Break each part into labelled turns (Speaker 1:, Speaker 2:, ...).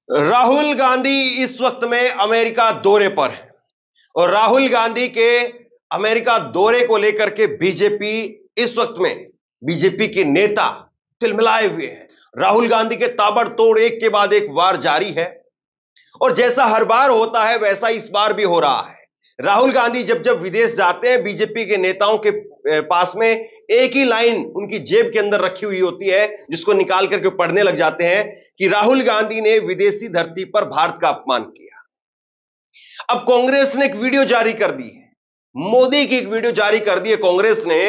Speaker 1: राहुल गांधी इस वक्त में अमेरिका दौरे पर है और राहुल गांधी के अमेरिका दौरे को लेकर के बीजेपी इस वक्त में बीजेपी के नेता तिलमिलाए हुए हैं। राहुल गांधी के ताबड़तोड़ एक के बाद एक वार जारी है और जैसा हर बार होता है वैसा इस बार भी हो रहा है। राहुल गांधी जब जब विदेश जाते हैं बीजेपी के नेताओं के पास में एक ही लाइन उनकी जेब के अंदर रखी हुई होती है जिसको निकाल करके पढ़ने लग जाते हैं कि राहुल गांधी ने विदेशी धरती पर भारत का अपमान किया। अब कांग्रेस ने एक वीडियो जारी कर दी है, मोदी की एक वीडियो जारी कर दी है कांग्रेस ने,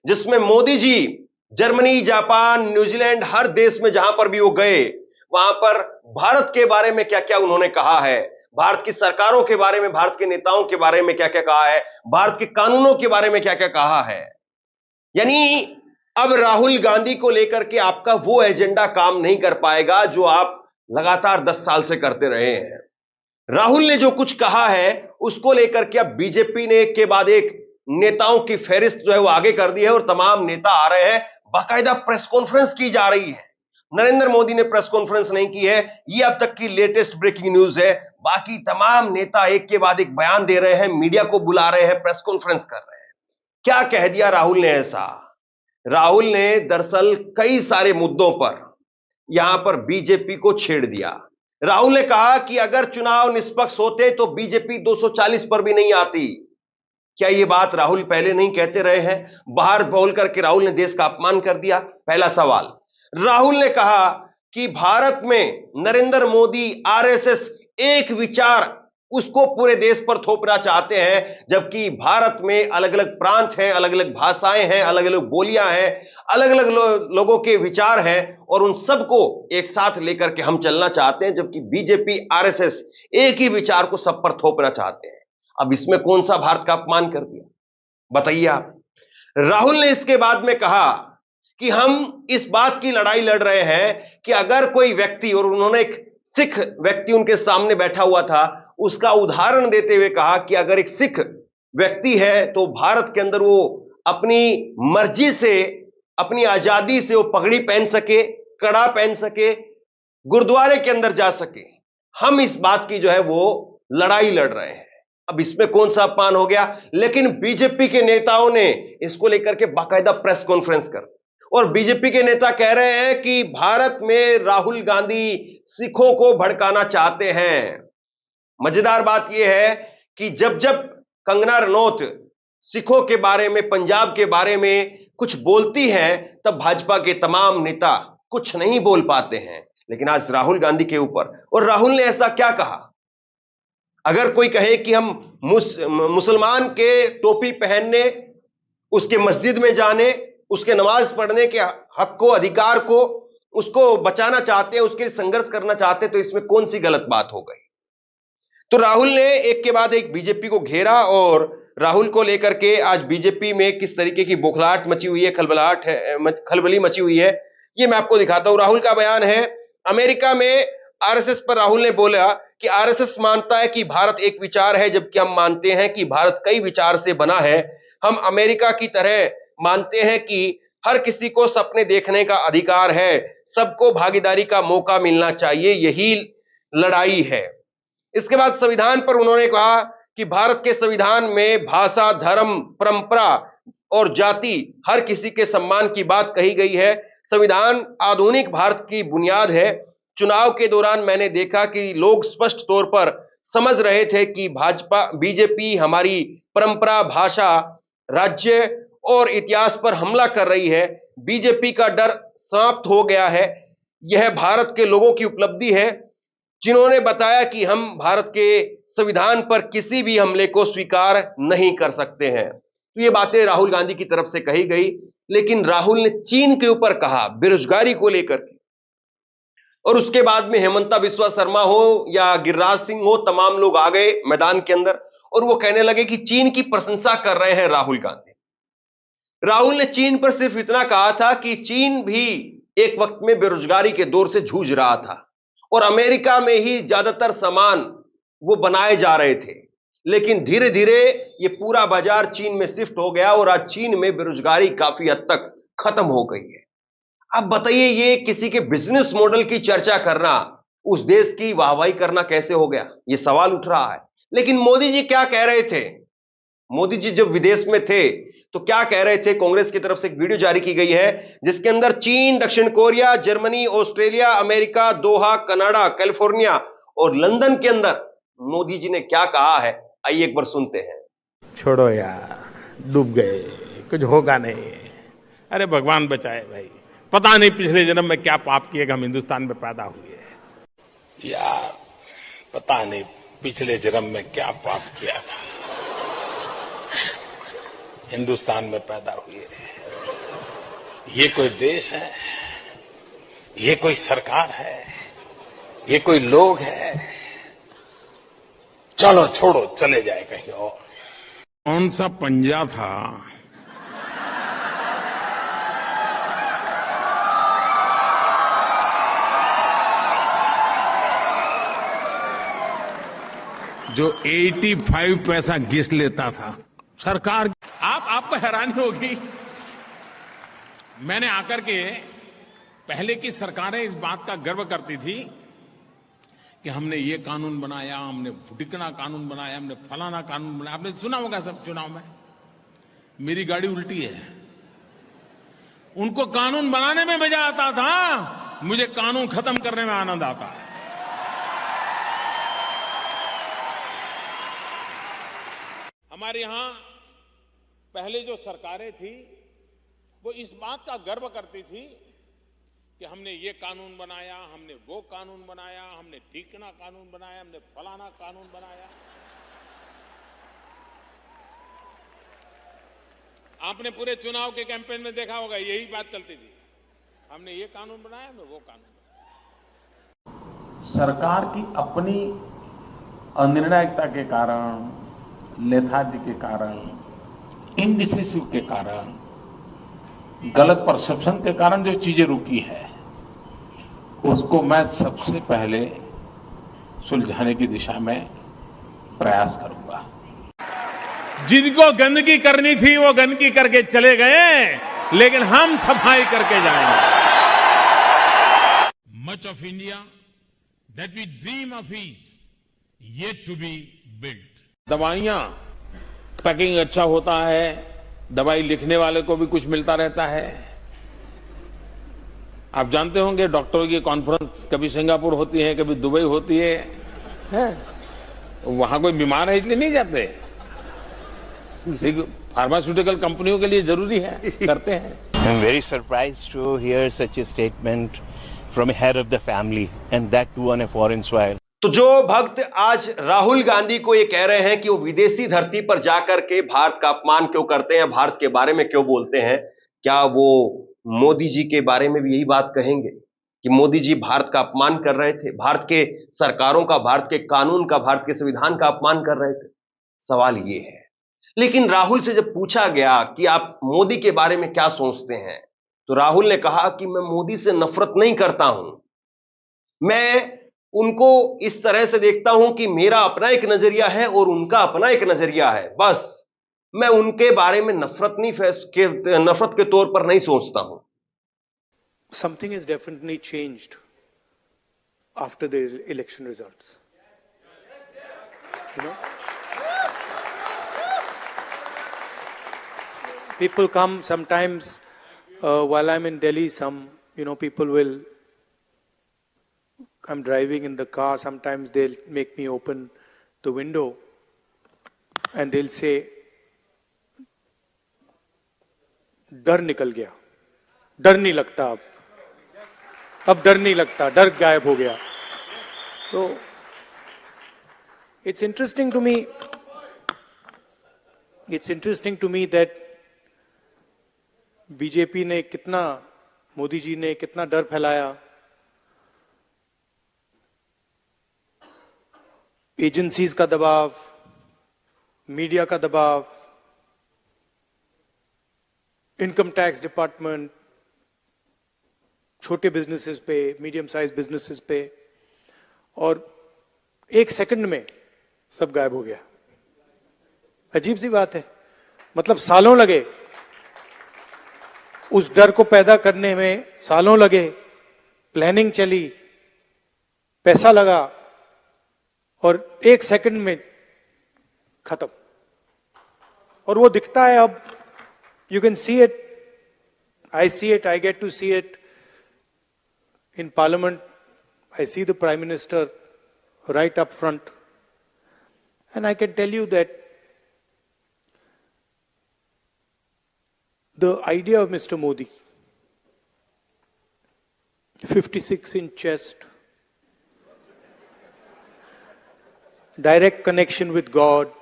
Speaker 1: जिसमें Modi ji Germany, Japan, New Zealand हर देश में जहां पर भी वो गए वहां पर भारत के बारे में क्या क्या उन्होंने कहा है, भारत की सरकारों के बारे में, भारत के नेताओं के बारे में क्या क्या कहा है, भारत के कानूनों के बारे में क्या क्या कहा है। यानी अब राहुल गांधी को लेकर के आपका वो एजेंडा काम नहीं कर पाएगा जो आप लगातार 10 साल से करते रहे हैं। राहुल ने जो कुछ कहा है उसको लेकर के अब बीजेपी ने एक के बाद एक नेताओं की फेहरिस्त जो है वो आगे कर दी है और तमाम नेता आ रहे हैं, बाकायदा प्रेस कॉन्फ्रेंस की जा रही है। नरेंद्र मोदी ने प्रेस कॉन्फ्रेंस नहीं की है, ये अब तक की लेटेस्ट ब्रेकिंग न्यूज है। बाकी तमाम नेता एक के बाद एक बयान दे रहे हैं, मीडिया को बुला रहे हैं, प्रेस कॉन्फ्रेंस कर रहे हैं। क्या कह दिया राहुल ने ऐसा? राहुल ने दरअसल कई सारे मुद्दों पर यहां पर बीजेपी को छेड़ दिया। राहुल ने कहा कि अगर चुनाव निष्पक्ष होते तो बीजेपी 240 पर भी नहीं आती। क्या यह बात राहुल पहले नहीं कहते रहे हैं? बाहर बोल करके राहुल ने देश का अपमान कर दिया। पहला सवाल, राहुल ने कहा कि भारत में नरेंद्र मोदी, आरएसएस एक विचार उसको पूरे देश पर थोपना चाहते हैं, जबकि भारत में अलग अलग प्रांत हैं, अलग अलग भाषाएं हैं, अलग अलग बोलियां हैं, अलग अलग लोगों के विचार हैं और उन सबको एक साथ लेकर के हम चलना चाहते हैं, जबकि बीजेपी, आरएसएस एक ही विचार को सब पर थोपना चाहते हैं। अब इसमें कौन सा भारत का अपमान कर दिया, बताइए आप। राहुल ने इसके बाद में कहा कि हम इस बात की लड़ाई लड़ रहे हैं कि अगर कोई व्यक्ति, और उन्होंने एक सिख व्यक्ति उनके सामने बैठा हुआ था, उसका उदाहरण देते हुए कहा कि अगर एक सिख व्यक्ति है तो भारत के अंदर वो अपनी मर्जी से, अपनी आजादी से वो पगड़ी पहन सके, कड़ा पहन सके, गुरुद्वारे के अंदर जा सके। हम इस बात की जो है वो लड़ाई लड़ रहे हैं। अब इसमें कौन सा अपमान हो गया? लेकिन बीजेपी के नेताओं ने इसको लेकर के बाकायदा प्रेस कॉन्फ्रेंस कर, और बीजेपी के नेता कह रहे हैं कि भारत में राहुल गांधी सिखों को भड़काना चाहते हैं। मजेदार बात यह है कि जब जब कंगना रनौत सिखों के बारे में, पंजाब के बारे में कुछ बोलती हैं, तब भाजपा के तमाम नेता कुछ नहीं बोल पाते हैं। लेकिन आज राहुल गांधी के ऊपर, और राहुल ने ऐसा क्या कहा? अगर कोई कहे कि हम मुसलमान के टोपी पहनने, उसके मस्जिद में जाने, उसके नमाज पढ़ने के हक को, अधिकार को, उसको बचाना चाहते हैं, उसके लिए संघर्ष करना चाहते हैं, तो इसमें कौन सी गलत बात हो गई? तो राहुल ने एक के बाद एक बीजेपी को घेरा और राहुल को लेकर के आज बीजेपी में किस तरीके की बौखलाहट मची हुई है, खलबलाहट है, खलबली मची हुई है, ये मैं आपको दिखाता हूं। राहुल का बयान है, अमेरिका में आरएसएस पर राहुल ने बोला कि आरएसएस मानता है कि भारत एक विचार है, जबकि हम मानते हैं कि भारत कई विचार से बना है। हम अमेरिका की तरह मानते हैं कि हर किसी को सपने देखने का अधिकार है, सबको भागीदारी का मौका मिलना चाहिए, यही लड़ाई है। इसके बाद संविधान पर उन्होंने कहा कि भारत के संविधान में भाषा, धर्म, परंपरा और जाति, हर किसी के सम्मान की बात कही गई है। संविधान आधुनिक भारत की बुनियाद है। चुनाव के दौरान मैंने देखा कि लोग स्पष्ट तौर पर समझ रहे थे कि भाजपा, बीजेपी हमारी परंपरा, भाषा, राज्य और इतिहास पर हमला कर रही है। बीजेपी का डर समाप्त हो गया है। यह भारत के लोगों की उपलब्धि है जिन्होंने बताया कि हम भारत के संविधान पर किसी भी हमले को स्वीकार नहीं कर सकते हैं। तो ये बातें राहुल गांधी की तरफ से कही गई। लेकिन राहुल ने चीन के ऊपर कहा, बेरोजगारी को लेकर, और उसके बाद में हेमंता बिस्वा शर्मा हो या गिरिराज सिंह हो, तमाम लोग आ गए मैदान के अंदर और वो कहने लगे कि चीन की प्रशंसा कर रहे हैं राहुल गांधी। राहुल ने चीन पर सिर्फ इतना कहा था कि चीन भी एक वक्त में बेरोजगारी के दौर से जूझ रहा था और अमेरिका में ही ज्यादातर सामान वो बनाए जा रहे थे, लेकिन धीरे धीरे ये पूरा बाजार चीन में शिफ्ट हो गया और आज चीन में बेरोजगारी काफी हद तक खत्म हो गई है। अब बताइए, ये किसी के बिजनेस मॉडल की चर्चा करना, उस देश की वाहवाही करना कैसे हो गया, यह सवाल उठ रहा है। लेकिन मोदी जी क्या कह रहे थे? मोदी जी जब विदेश में थे तो क्या कह रहे थे? कांग्रेस की तरफ से एक वीडियो जारी की गई है जिसके अंदर चीन, दक्षिण कोरिया, जर्मनी, ऑस्ट्रेलिया, अमेरिका, दोहा, कनाडा, कैलिफोर्निया और लंदन के अंदर मोदी जी ने क्या कहा है, आइए एक बार सुनते हैं।
Speaker 2: छोड़ो यार, डूब गए, कुछ होगा नहीं। अरे भगवान बचाए भाई, पता नहीं पिछले जन्म में क्या पाप किए हम हिंदुस्तान में पैदा हुए यार, पता नहीं पिछले जन्म में क्या पाप किया था, हिंदुस्तान में पैदा हुए। ये कोई देश है, ये कोई सरकार है, ये कोई लोग है? चलो छोड़ो, चले जाए कहीं और। कौन सा पंजा था जो 85 पैसा घिस लेता था सरकार? आपको हैरानी होगी, मैंने आकर के, पहले की सरकारें इस बात का गर्व करती थी कि हमने ये कानून बनाया, हमने ढिकना कानून बनाया, हमने फलाना कानून बनाया। आपने सुना होगा सब चुनाव में। मेरी गाड़ी उल्टी है। उनको कानून बनाने में मजा आता था, मुझे कानून खत्म करने में आनंद आता है। हमारे यहां पहले जो सरकारें थी वो इस बात का गर्व करती थी कि हमने ये कानून बनाया, हमने वो कानून बनाया, हमने ठीकना कानून बनाया, हमने फलाना कानून बनाया। आपने पूरे चुनाव के कैंपेन में देखा होगा, यही बात चलती थी, हमने ये कानून बनाया, हमने वो कानून बनाया। सरकार की अपनी अनिर्णायकता के कारण, लेथार्जी के कारण, इनडिसिसिव के कारण, गलत परसेप्शन के कारण जो चीजें रुकी है, उसको मैं सबसे पहले सुलझाने की दिशा में प्रयास करूंगा। जिनको गंदगी करनी थी वो गंदगी करके चले गए, लेकिन हम सफाई करके जाएंगे। Much of India that we dream of is yet to be built. दवाइयां, पैकिंग अच्छा होता है, दवाई लिखने वाले को भी कुछ मिलता रहता है। आप जानते होंगे डॉक्टरों की कॉन्फ्रेंस कभी सिंगापुर होती है, कभी दुबई होती है? वहां कोई बीमार है इसलिए नहीं जाते। फार्मास्यूटिकल कंपनियों के लिए जरूरी है, करते हैं।
Speaker 3: I am very surprised to hear such a statement from a head of the family and that too on a foreign soil.
Speaker 1: तो जो भक्त आज राहुल गांधी को ये कह रहे हैं कि वो विदेशी धरती पर जाकर के भारत का अपमान क्यों करते हैं, भारत के बारे में क्यों बोलते हैं, क्या वो मोदी जी के बारे में भी यही बात कहेंगे कि मोदी जी भारत का अपमान कर रहे थे, भारत के सरकारों का, भारत के कानून का, भारत के संविधान का अपमान कर रहे थे? सवाल ये है। लेकिन राहुल से जब पूछा गया कि आप मोदी के बारे में क्या सोचते हैं, तो राहुल ने कहा कि मैं मोदी से नफरत नहीं करता हूं, मैं उनको इस तरह से देखता हूं कि मेरा अपना एक नजरिया है और उनका अपना एक नजरिया है, बस मैं उनके बारे में नफरत के तौर पर नहीं सोचता हूं।
Speaker 4: Something has definitely changed after the election results. You know, people come sometimes while I'm in Delhi. People will. I'm driving in the car. Sometimes they'll make me open the window, and they'll say, "डर निकल गया, डर नहीं लगता अब डर नहीं लगता, डर गायब हो गया." तो it's interesting to me that BJP ने कितना, मोदी जी ने कितना डर फैलाया, एजेंसीज का दबाव, मीडिया का दबाव, इनकम टैक्स डिपार्टमेंट, छोटे बिजनेसेस पे, मीडियम साइज बिजनेसेस पे, और एक सेकंड में सब गायब हो गया। अजीब सी बात है, मतलब सालों लगे उस डर को पैदा करने में, सालों लगे, प्लानिंग चली, पैसा लगा और 1 सेकंड में खत्म। और वो दिखता है अब, you can see it, I see it, I get to see it in parliament. I see the prime minister right up front, and I can tell you that the idea of Mr. Modi, 56-inch chest, direct connection with God,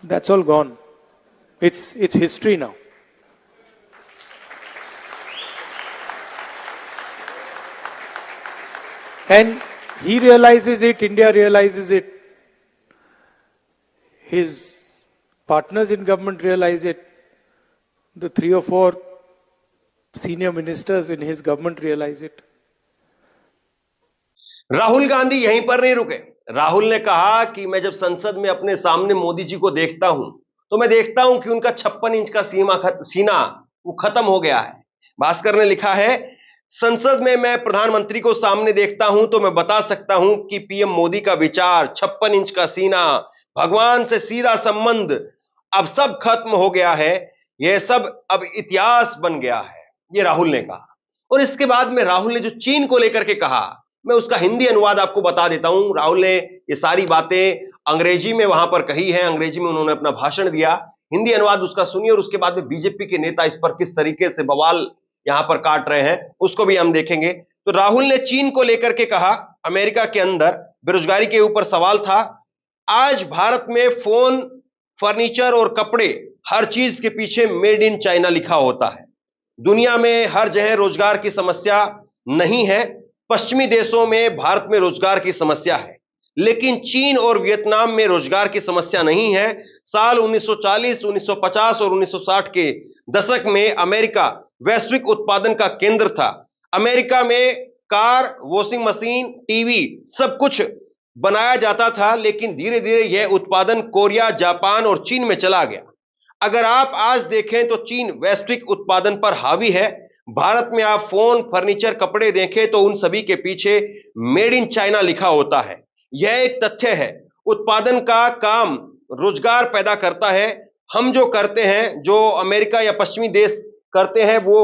Speaker 4: that's all gone. It's history now. And he realizes it, India realizes it, his partners in government realize it, the 3 or 4 senior ministers in his government realize it.
Speaker 1: Rahul Gandhi यहीं पर नहीं रुके। राहुल ने कहा कि मैं जब संसद में अपने सामने मोदी जी को देखता हूं तो मैं देखता हूं कि उनका 56 इंच का सीना वो खत्म हो गया है। भास्कर ने लिखा है, संसद में मैं प्रधानमंत्री को सामने देखता हूं तो मैं बता सकता हूं कि पीएम मोदी का विचार, 56 इंच का सीना, भगवान से सीधा संबंध, अब सब खत्म हो गया है, यह सब अब इतिहास बन गया है। यह राहुल ने कहा। और इसके बाद में राहुल ने जो चीन को लेकर के कहा, मैं उसका हिंदी अनुवाद आपको बता देता हूं। राहुल ने ये सारी बातें अंग्रेजी में वहां पर कही है, अंग्रेजी में उन्होंने अपना भाषण दिया। हिंदी अनुवाद उसका सुनिए और उसके बाद में बीजेपी के नेता इस पर किस तरीके से बवाल यहां पर काट रहे हैं उसको भी हम देखेंगे। तो राहुल ने चीन को लेकर के कहा, अमेरिका के अंदर बेरोजगारी के ऊपर सवाल था। आज भारत में फोन, फर्नीचर और कपड़े, हर चीज के पीछे मेड इन चाइना लिखा होता है। दुनिया में हर जगह रोजगार की समस्या नहीं है। पश्चिमी देशों में भारत में रोजगार की समस्या है, लेकिन चीन और वियतनाम में रोजगार की समस्या नहीं है। साल 1940, 1950 और 1960 के दशक में अमेरिका वैश्विक उत्पादन का केंद्र था। अमेरिका में कार, वॉशिंग मशीन, टीवी सब कुछ बनाया जाता था, लेकिन धीरे धीरे यह उत्पादन कोरिया, जापान और चीन में चला गया। अगर आप आज देखें तो चीन वैश्विक उत्पादन पर हावी है। भारत में आप फोन, फर्नीचर, कपड़े देखें तो उन सभी के पीछे मेड इन चाइना लिखा होता है। यह एक तथ्य है। उत्पादन का काम रोजगार पैदा करता है। हम जो करते हैं, जो अमेरिका या पश्चिमी देश करते हैं, वो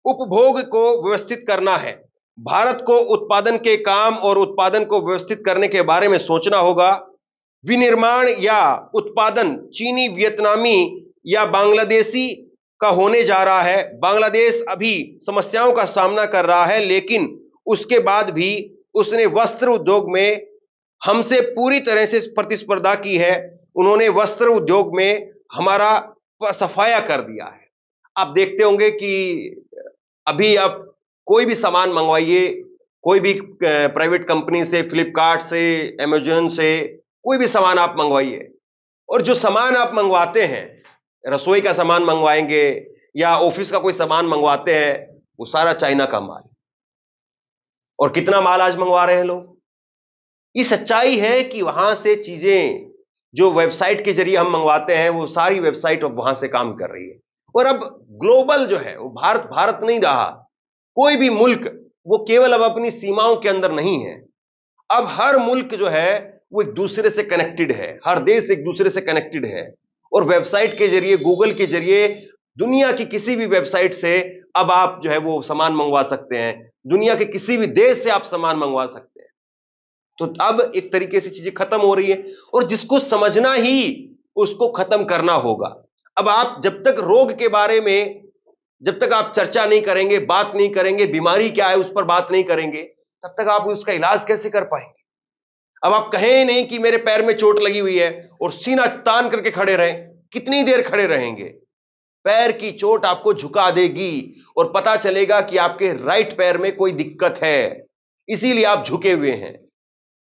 Speaker 1: उपभोग को व्यवस्थित करना है। भारत को उत्पादन के काम और उत्पादन को व्यवस्थित करने के बारे में सोचना होगा। विनिर्माण या उत्पादन चीनी, वियतनामी या बांग्लादेशी का होने जा रहा है। बांग्लादेश अभी समस्याओं का सामना कर रहा है, लेकिन उसके बाद भी उसने वस्त्र उद्योग में हमसे पूरी तरह से प्रतिस्पर्धा की है। उन्होंने वस्त्र उद्योग में हमारा सफाया कर दिया है। आप देखते होंगे कि अभी आप कोई भी सामान मंगवाइए, कोई भी प्राइवेट कंपनी से, फ्लिपकार्ट से, अमेजोन से, कोई भी सामान आप मंगवाइए, और जो सामान आप मंगवाते हैं, रसोई का सामान मंगवाएंगे या ऑफिस का कोई सामान मंगवाते हैं, वो सारा चाइना का माल। और कितना माल आज मंगवा रहे हैं लोग। ये सच्चाई है कि वहां से चीजें जो वेबसाइट के जरिए हम मंगवाते हैं, वो सारी वेबसाइट अब वहां से काम कर रही है। और अब ग्लोबल जो है, वो भारत नहीं रहा। कोई भी मुल्क वो केवल अब अपनी सीमाओं के अंदर नहीं है। अब हर मुल्क जो है वो एक दूसरे से कनेक्टेड है। हर देश एक दूसरे से कनेक्टेड है। और वेबसाइट के जरिए, गूगल के जरिए दुनिया की किसी भी वेबसाइट से अब आप जो है वो सामान मंगवा सकते हैं। दुनिया के किसी भी देश से आप सामान मंगवा सकते हैं। तो अब एक तरीके से चीजें खत्म हो रही है, और जिसको समझना ही उसको खत्म करना होगा। अब आप जब तक रोग के बारे में, जब तक आप चर्चा नहीं करेंगे, बात नहीं करेंगे, बीमारी क्या है उस पर बात नहीं करेंगे, तब तक आप उसका इलाज कैसे कर पाएंगे। अब आप कहें नहीं कि मेरे पैर में चोट लगी हुई है और सीना तान करके खड़े रहें, कितनी देर खड़े रहेंगे। पैर की चोट आपको झुका देगी और पता चलेगा कि आपके राइट पैर में कोई दिक्कत है, इसीलिए आप झुके हुए हैं।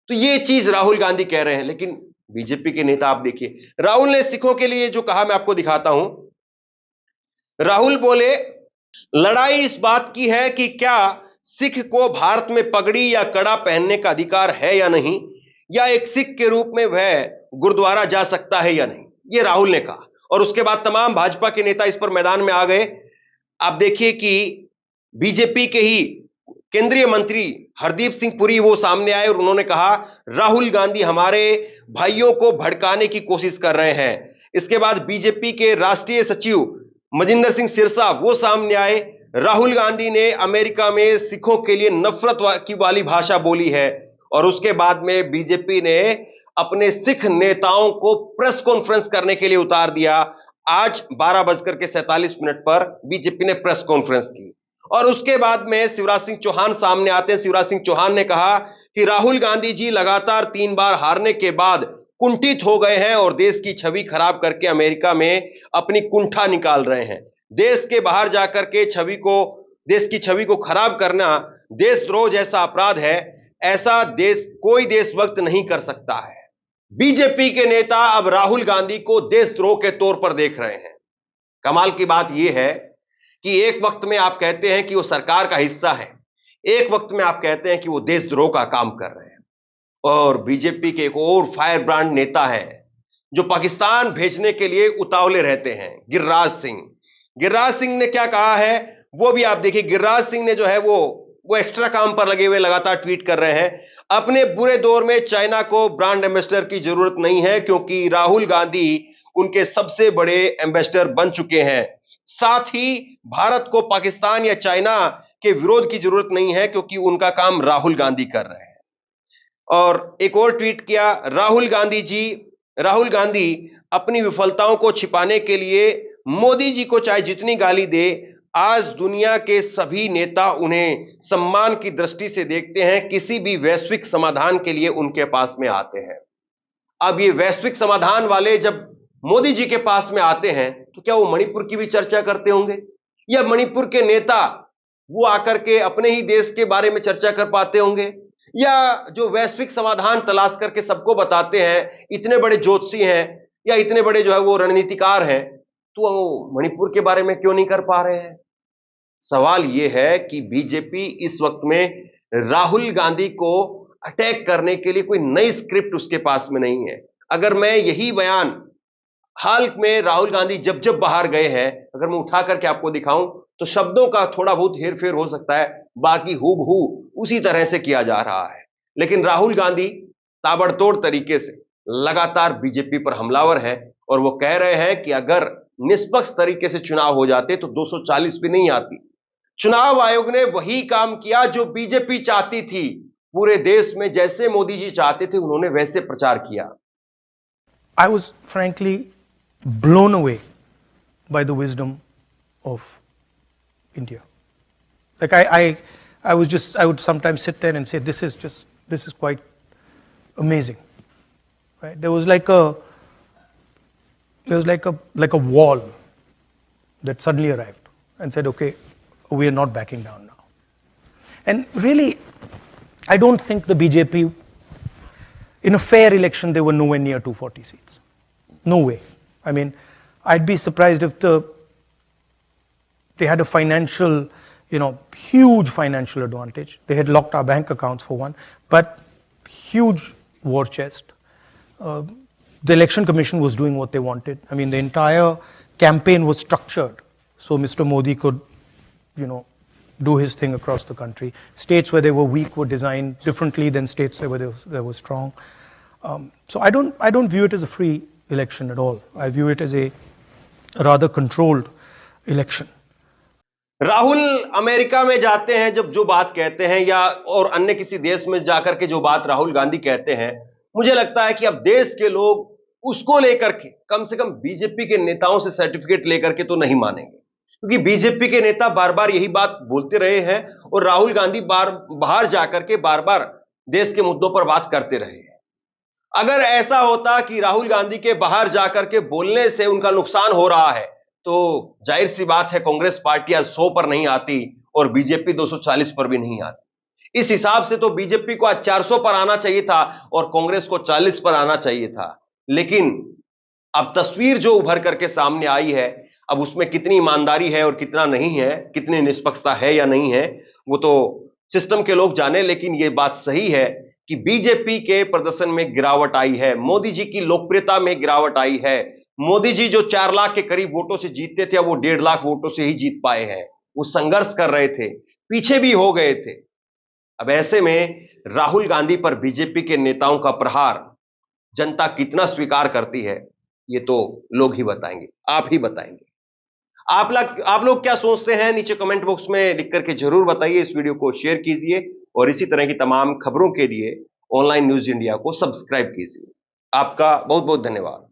Speaker 1: तो ये चीज राहुल गांधी कह रहे हैं, लेकिन बीजेपी के नेता आप देखिए, राहुल ने सिखों के लिए जो कहा मैं आपको दिखाता हूं। राहुल बोले, लड़ाई इस बात की है कि क्या सिख को भारत में पगड़ी या कड़ा पहनने का अधिकार है या नहीं, या एक सिख के रूप में वह गुरुद्वारा जा सकता है या नहीं। यह राहुल ने कहा। और उसके बाद तमाम भाजपा के नेता इस पर मैदान में आ गए। आप देखिए कि बीजेपी के ही केंद्रीय मंत्री हरदीप सिंह पुरी वो सामने आए और उन्होंने कहा राहुल गांधी हमारे भाइयों को भड़काने की कोशिश कर रहे हैं। इसके बाद बीजेपी के राष्ट्रीय सचिव मजिंदर सिंह सिरसा वो सामने आए। राहुल गांधी ने अमेरिका में सिखों के लिए नफरत की वाली भाषा बोली है। और उसके बाद में बीजेपी ने अपने सिख नेताओं को प्रेस कॉन्फ्रेंस करने के लिए उतार दिया। आज 12:47 पर बीजेपी ने प्रेस कॉन्फ्रेंस की और उसके बाद में शिवराज सिंह चौहान सामने आते हैं। शिवराज सिंह चौहान ने कहा कि राहुल गांधी जी लगातार 3 बार हारने के बाद कुंठित हो गए हैं और देश की छवि खराब करके अमेरिका में अपनी कुंठा निकाल रहे हैं। देश के बाहर जाकर के देश की छवि को खराब करना देशद्रोह जैसा अपराध है। ऐसा कोई देशभक्त नहीं कर सकता है। बीजेपी के नेता अब राहुल गांधी को देशद्रोह के तौर पर देख रहे हैं। कमाल की बात यह है कि एक वक्त में आप कहते हैं कि वो सरकार का हिस्सा है, एक वक्त में आप कहते हैं कि वो देशद्रोह का काम कर रहे हैं। और बीजेपी के एक और फायर ब्रांड नेता है जो पाकिस्तान भेजने के लिए उतावले रहते हैं, गिरिराज सिंह। गिरिराज सिंह ने क्या कहा है वो भी आप देखिए। गिरिराज सिंह ने जो है वो एक्स्ट्रा काम पर लगे हुए लगातार ट्वीट कर रहे हैं। अपने बुरे दौर में चाइना को ब्रांड एम्बेसडर की जरूरत नहीं है क्योंकि राहुल गांधी उनके सबसे बड़े एम्बेसडर बन चुके हैं। साथ ही भारत को पाकिस्तान या चाइना के विरोध की जरूरत नहीं है क्योंकि उनका काम राहुल गांधी कर रहे हैं। और एक और ट्वीट किया, राहुल गांधी अपनी विफलताओं को छिपाने के लिए मोदी जी को चाहे जितनी गाली दे, आज दुनिया के सभी नेता उन्हें सम्मान की दृष्टि से देखते हैं। किसी भी वैश्विक समाधान के लिए उनके पास में आते हैं। अब ये वैश्विक समाधान वाले जब मोदी जी के पास में आते हैं तो क्या वो मणिपुर की भी चर्चा करते होंगे, या मणिपुर के नेता वो आकर के अपने ही देश के बारे में चर्चा कर पाते होंगे, या जो वैश्विक समाधान तलाश करके सबको बताते हैं, इतने बड़े ज्योतिषी हैं या इतने बड़े जो है वो रणनीतिकार हैं, तो वो मणिपुर के बारे में क्यों नहीं कर पा रहे हैं? सवाल यह है कि बीजेपी इस वक्त में राहुल गांधी को अटैक करने के लिए कोई नई स्क्रिप्ट उसके पास में नहीं है। अगर मैं यही बयान हाल में राहुल गांधी जब जब बाहर गए हैं अगर मैं उठा करके आपको दिखाऊं तो शब्दों का थोड़ा बहुत हेरफेर हो सकता है, बाकी हूबहू उसी तरह से किया जा रहा है। लेकिन राहुल गांधी ताबड़तोड़ तरीके से लगातार बीजेपी पर हमलावर है और वो कह रहे हैं कि अगर निष्पक्ष तरीके से चुनाव हो जाते तो 240 भी नहीं आती। चुनाव आयोग ने वही काम किया जो बीजेपी चाहती थी। पूरे देश में जैसे मोदी जी चाहते थे उन्होंने वैसे प्रचार किया।
Speaker 4: I was frankly blown away by the wisdom of India. Like I would sometimes sit there and say, this is quite amazing. Right? There was like a wall that suddenly arrived and said, okay, we are not backing down now. And really, I don't think the BJP, in a fair election, they were nowhere near 240 seats. No way. I mean, I'd be surprised if they had a financial, huge financial advantage. They had locked our bank accounts for one, but huge war chest. The election commission was doing what they wanted. I mean, the entire campaign was structured so Mr. Modi could, do his thing across the country. States where they were weak were designed differently than states where they were strong. So I don't view it as a free election at all. I view it as a rather controlled election.
Speaker 1: Rahul America में जाते हैं जब जो बात कहते हैं या और अन्य किसी देश में जाकर के जो बात राहुल गांधी कहते हैं, मुझे लगता है कि अब देश के लोग उसको लेकर के कम से कम बीजेपी के नेताओं से सर्टिफिकेट लेकर के तो नहीं मानेंगे, क्योंकि बीजेपी के नेता बार बार यही बात बोलते रहे हैं और राहुल गांधी बाहर जाकर के बार बार देश के मुद्दों पर बात करते रहे हैं। अगर ऐसा होता कि राहुल गांधी के बाहर जाकर के बोलने से उनका नुकसान हो रहा है तो जाहिर सी बात है कांग्रेस पार्टी आज 100 पर नहीं आती और बीजेपी 240 पर भी नहीं आती। इस हिसाब से तो बीजेपी को आज 400 पर आना चाहिए था और कांग्रेस को 40 पर आना चाहिए था। लेकिन अब तस्वीर जो उभर करके सामने आई है, अब उसमें कितनी ईमानदारी है और कितना नहीं है, कितनी निष्पक्षता है या नहीं है, वो तो सिस्टम के लोग जाने। लेकिन यह बात सही है कि बीजेपी के प्रदर्शन में गिरावट आई है, मोदी जी की लोकप्रियता में गिरावट आई है। मोदी जी जो 4 लाख के करीब वोटों से जीतते थे, वो 1.5 लाख वोटों से ही जीत पाए हैं। वो संघर्ष कर रहे थे, पीछे भी हो गए थे, अब ऐसे में राहुल गांधी पर बीजेपी के नेताओं का प्रहार जनता कितना स्वीकार करती है, ये तो लोग ही बताएंगे, आप ही बताएंगे। आप लोग क्या सोचते हैं नीचे कमेंट बॉक्स में लिख करके जरूर बताइए। इस वीडियो को शेयर कीजिए और इसी तरह की तमाम खबरों के लिए ऑनलाइन न्यूज इंडिया को सब्सक्राइब कीजिए। आपका बहुत बहुत धन्यवाद।